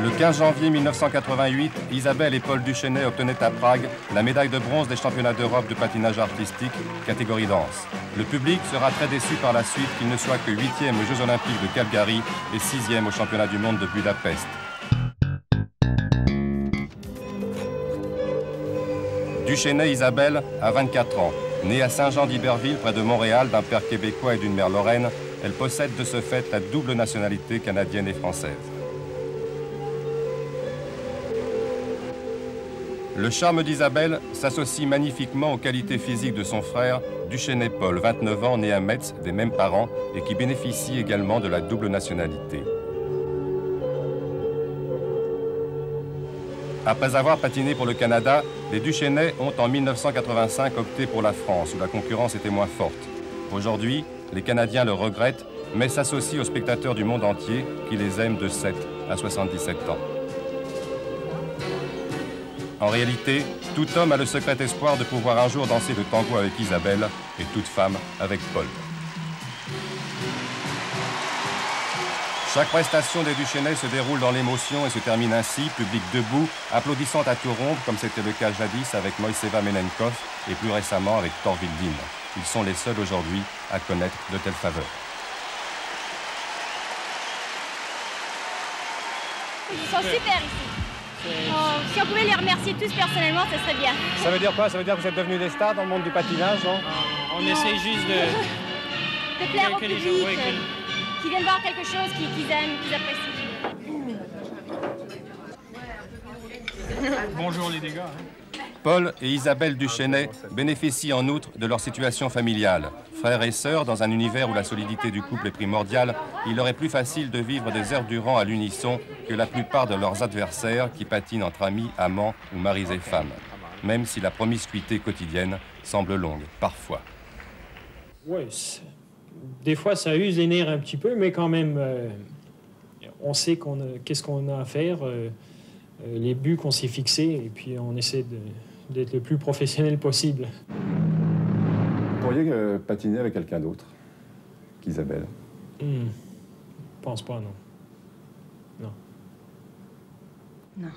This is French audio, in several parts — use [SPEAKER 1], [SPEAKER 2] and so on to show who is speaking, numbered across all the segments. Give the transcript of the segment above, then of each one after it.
[SPEAKER 1] Le 15 janvier 1988, Isabelle et Paul Duchesnay obtenaient à Prague la médaille de bronze des championnats d'Europe de patinage artistique, catégorie danse. Le public sera très déçu par la suite qu'il ne soit que 8e aux Jeux Olympiques de Calgary et 6e au championnat du monde de Budapest. Duchesnay Isabelle a 24 ans. Née à Saint-Jean-d'Iberville, près de Montréal, d'un père québécois et d'une mère lorraine, elle possède de ce fait la double nationalité canadienne et française. Le charme d'Isabelle s'associe magnifiquement aux qualités physiques de son frère, Duchesnay Paul, 29 ans, né à Metz, des mêmes parents, et qui bénéficie également de la double nationalité. Après avoir patiné pour le Canada, les Duchesnay ont en 1985 opté pour la France, où la concurrence était moins forte. Aujourd'hui, les Canadiens le regrettent, mais s'associent aux spectateurs du monde entier qui les aiment de 7 à 77 ans. En réalité, tout homme a le secret espoir de pouvoir un jour danser le tango avec Isabelle et toute femme avec Paul. Chaque prestation des Duchesnay se déroule dans l'émotion et se termine ainsi, public debout, applaudissant à tour rompre, comme c'était le cas jadis avec Moïseva Menenkov et plus récemment avec Thorvald Dean. Ils sont les seuls aujourd'hui à connaître de telles faveurs.
[SPEAKER 2] Ils sont super ici. Si on pouvait les remercier tous personnellement, ce serait bien.
[SPEAKER 3] Ça veut dire quoi? Ça veut dire que vous êtes devenus des stars dans le monde du patinage, non?
[SPEAKER 4] On essaie juste
[SPEAKER 2] de plaire au public, qui viennent voir quelque chose qu'ils aiment, qu'ils apprécient.
[SPEAKER 4] Bonjour les dégâts.
[SPEAKER 1] Paul et Isabelle Duchesnay bénéficient en outre de leur situation familiale. Frères et sœurs, dans un univers où la solidité du couple est primordiale, il leur est plus facile de vivre des heures durant à l'unisson que la plupart de leurs adversaires qui patinent entre amis, amants ou maris et femmes. Même si la promiscuité quotidienne semble longue, parfois.
[SPEAKER 5] Oui, des fois ça use les nerfs un petit peu, mais quand même, on sait qu'est-ce qu'on a à faire, les buts qu'on s'est fixés, et puis on essaie d'être le plus professionnel possible.
[SPEAKER 1] Vous pourriez patiner avec quelqu'un d'autre qu'Isabelle?
[SPEAKER 5] Je pense pas, non. Non.
[SPEAKER 6] Non.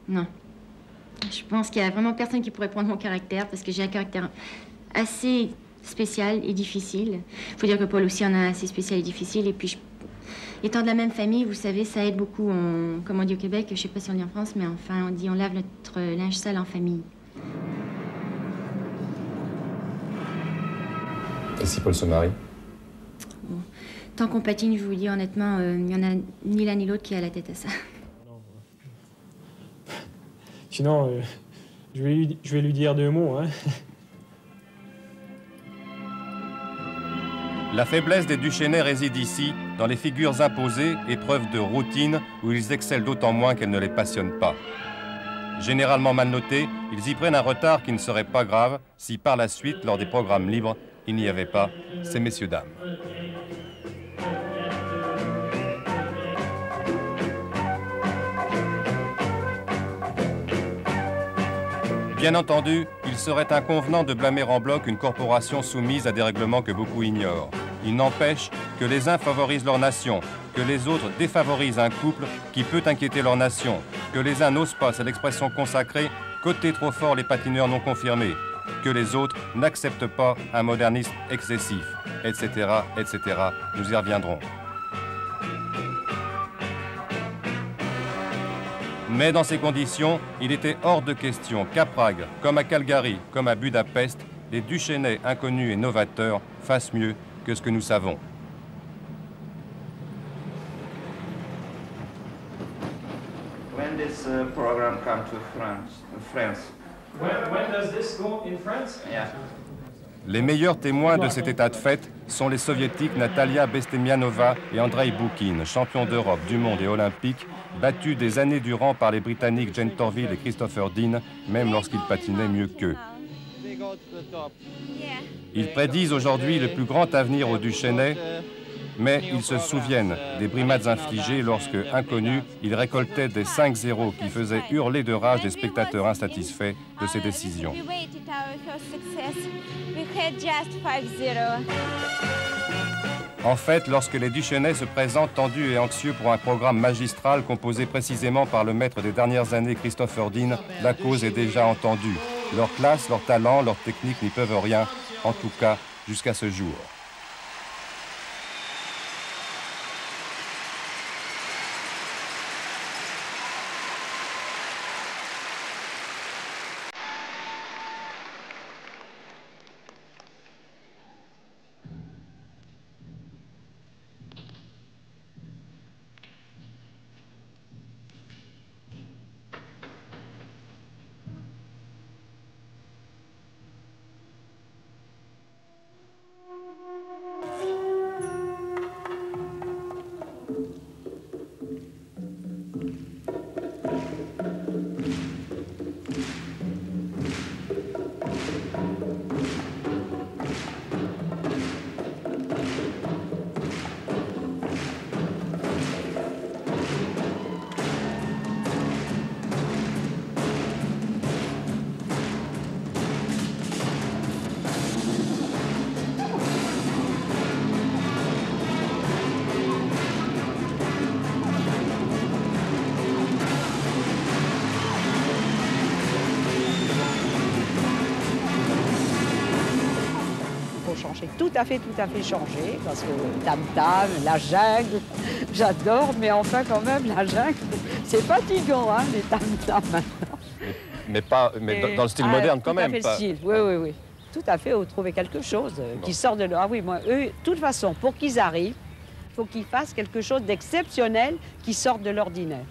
[SPEAKER 6] Non. Je pense qu'il y a vraiment personne qui pourrait prendre mon caractère, parce que j'ai un caractère assez spécial et difficile. Il faut dire que Paul aussi en a assez spécial et difficile, et puis étant de la même famille, vous savez, ça aide beaucoup. Comme on dit au Québec, je ne sais pas si on dit en France, mais enfin, on dit on lave notre linge sale en famille.
[SPEAKER 1] Et si Paul se marie?
[SPEAKER 6] Bon. Tant qu'on patine, je vous dis honnêtement, il n'y en a ni l'un ni l'autre qui a la tête à ça.
[SPEAKER 5] Sinon, je vais lui dire 2 mots, hein.
[SPEAKER 1] La faiblesse des Duchesnay réside ici, dans les figures imposées et preuves de routine où ils excellent d'autant moins qu'elles ne les passionnent pas. Généralement mal notés, ils y prennent un retard qui ne serait pas grave si par la suite, lors des programmes libres, il n'y avait pas ces messieurs-dames. Bien entendu, il serait inconvenant de blâmer en bloc une corporation soumise à des règlements que beaucoup ignorent. Il n'empêche que les uns favorisent leur nation, que les autres défavorisent un couple qui peut inquiéter leur nation, que les uns n'osent pas, c'est l'expression consacrée, coter trop fort les patineurs non confirmés, que les autres n'acceptent pas un modernisme excessif, etc., etc. Nous y reviendrons. Mais dans ces conditions, il était hors de question qu'à Prague, comme à Calgary, comme à Budapest, les Duchesnay inconnus et novateurs fassent mieux que ce que nous savons.
[SPEAKER 7] When this program come to France?
[SPEAKER 5] When does this go in France?
[SPEAKER 7] Yeah.
[SPEAKER 1] Les meilleurs témoins de cet état de fait sont les soviétiques Natalia Bestemianova et Andrei Boukine, champions d'Europe, du monde et olympiques, battus des années durant par les Britanniques Jane Thorvald et Christopher Dean, même lorsqu'ils patinaient mieux qu'eux. Ils prédisent aujourd'hui le plus grand avenir aux Duchesnay, mais ils se souviennent des brimades infligées lorsque, inconnus, ils récoltaient des 5-0 qui faisaient hurler de rage des spectateurs insatisfaits de ces décisions. En fait, lorsque les Duchesnay se présentent tendus et anxieux pour un programme magistral composé précisément par le maître des dernières années, Christopher Dean, la cause est déjà entendue. Leur classe, leur talent, leur technique n'y peuvent rien, en tout cas jusqu'à ce jour.
[SPEAKER 8] Tout à fait changé, parce que tam-tam, la jungle, j'adore, mais enfin quand même, la jungle, c'est fatigant, hein, les tam-tam maintenant.
[SPEAKER 1] Mais dans le style moderne quand même.
[SPEAKER 8] Tout à fait le style, oui. Tout à fait, vous trouvez quelque chose qui sort de là. Ah oui, moi, eux, de toute façon, pour qu'ils arrivent, il faut qu'ils fassent quelque chose d'exceptionnel qui sorte de l'ordinaire.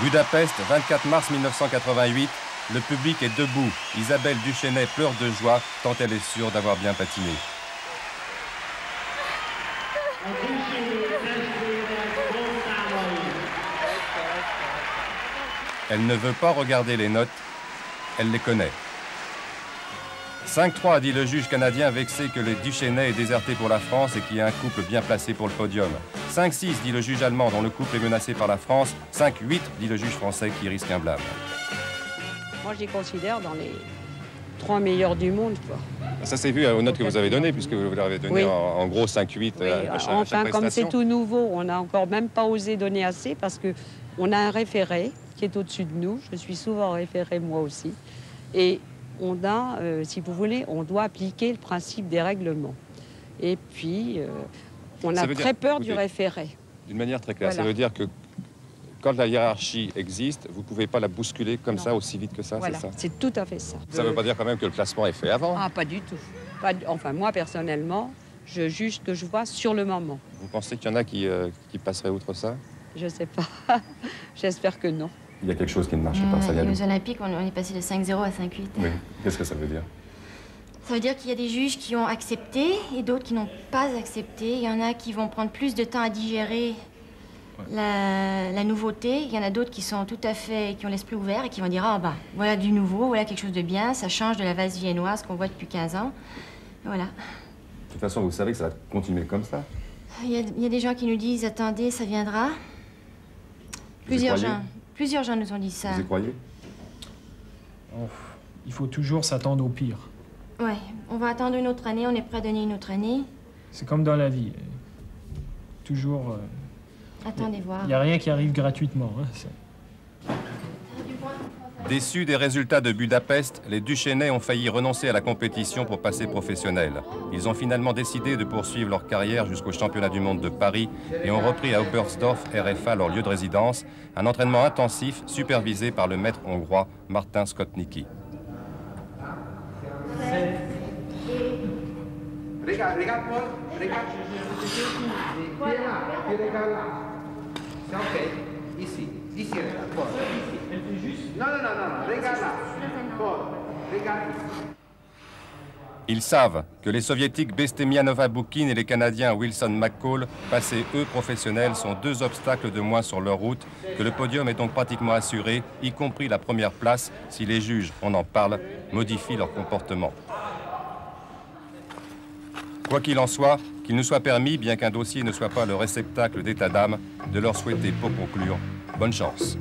[SPEAKER 1] Budapest, 24 mars 1988, le public est debout. Isabelle Duchesnay pleure de joie tant elle est sûre d'avoir bien patiné. Elle ne veut pas regarder les notes, elle les connaît. 5-3 a dit le juge canadien vexé que les Duchesnay aient déserté pour la France et qu'il y ait un couple bien placé pour le podium. 5-6 dit le juge allemand dont le couple est menacé par la France. 5-8 dit le juge français qui risque un blâme.
[SPEAKER 8] Moi, je les considère dans les 3 meilleurs du monde, quoi.
[SPEAKER 1] Ça s'est vu aux notes que vous avez données, puisque vous leur avez donné en gros 5-8 à chaque
[SPEAKER 8] enfin, comme c'est
[SPEAKER 1] prestation.
[SPEAKER 8] tout nouveau, on n'a encore même pas osé donner assez parce qu'on a un référé qui est au-dessus de nous. Je suis souvent référé, moi aussi. Et on a, si vous voulez, on doit appliquer le principe des règlements. Et puis, on a très peur du référé.
[SPEAKER 1] D'une manière très claire,
[SPEAKER 8] Voilà.
[SPEAKER 1] ça veut dire que quand la hiérarchie existe, vous ne pouvez pas la bousculer comme ça, aussi vite que ça,
[SPEAKER 8] Voilà,
[SPEAKER 1] c'est ça?
[SPEAKER 8] c'est tout à fait ça.
[SPEAKER 1] Ça ne veut pas dire quand même que le classement est fait avant.
[SPEAKER 8] Ah, pas du tout. Enfin, moi, personnellement, je juge ce que je vois sur le moment.
[SPEAKER 1] Vous pensez qu'il y en a qui passeraient outre ça?
[SPEAKER 8] Je sais pas. J'espère que non.
[SPEAKER 1] Il y a quelque chose qui ne marche pas, ça y est.
[SPEAKER 6] Aux Olympiques, on est passé de 5-0 à 5-8.
[SPEAKER 1] Oui. Qu'est-ce que ça veut dire?
[SPEAKER 6] Ça veut dire qu'il y a des juges qui ont accepté et d'autres qui n'ont pas accepté. Il y en a qui vont prendre plus de temps à digérer la nouveauté. Il y en a d'autres qui sont tout à fait, qui ont l'esprit ouvert et qui vont dire « Ah, bah, voilà du nouveau, voilà quelque chose de bien, ça change de la valse viennoise qu'on voit depuis 15 ans. » Voilà.
[SPEAKER 1] De toute façon, vous savez que ça va continuer comme ça.
[SPEAKER 6] Il y a des gens qui nous disent « Attendez, ça viendra. » Plusieurs gens nous ont dit ça.
[SPEAKER 1] Vous y croyez?
[SPEAKER 5] Il faut toujours s'attendre au pire.
[SPEAKER 6] Ouais, on va attendre une autre année, on est prêt à donner une autre année.
[SPEAKER 5] C'est comme dans la vie. Toujours...
[SPEAKER 6] Attendez voir.
[SPEAKER 5] Il n'y a rien qui arrive gratuitement. Hein,
[SPEAKER 1] Déçus des résultats de Budapest, les Duchesnay ont failli renoncer à la compétition pour passer professionnels. Ils ont finalement décidé de poursuivre leur carrière jusqu'au championnat du monde de Paris et ont repris à Oberstdorf, RFA, leur lieu de résidence, un entraînement intensif supervisé par le maître hongrois Martin Skotnicki.
[SPEAKER 7] Regarde, Paul, regarde. Regarde là. C'est ok. Ici, regarde, Paul. Non, regarde là. Paul, regarde ici.
[SPEAKER 1] Ils savent que les soviétiques Bestemianova-Boukine et les Canadiens Wilson McCall, passés eux professionnels, sont 2 obstacles de moins sur leur route, que le podium est donc pratiquement assuré, y compris la première place, si les juges, on en parle, modifient leur comportement. Quoi qu'il en soit, qu'il nous soit permis, bien qu'un dossier ne soit pas le réceptacle d'état d'âme, de leur souhaiter pour conclure bonne chance.